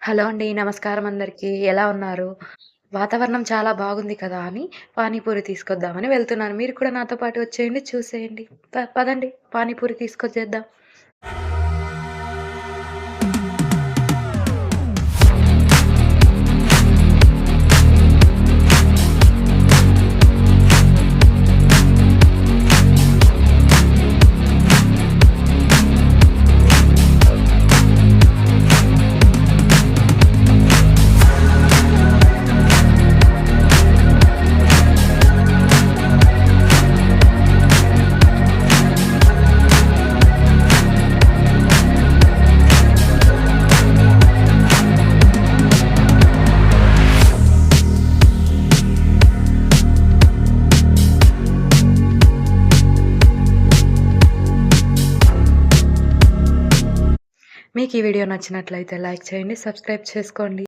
Hello అండి. నమస్కారం అందరికీ. ఎలా ఉన్నారు? వాతావరణం చాలా బాగుంది కదా! అని పానీపూరి తీసుకొద్దామని వెళ్తున్నాను. మీరు కూడా నాతో పాటు వచ్చేయండి, చూసేయండి. పదండి పానీపూరి తీసుకొచ్చేద్దాం. మీకు ఈ వీడియో నచ్చినట్లయితే లైక్ చేయండి, సబ్స్క్రైబ్ చేసుకోండి.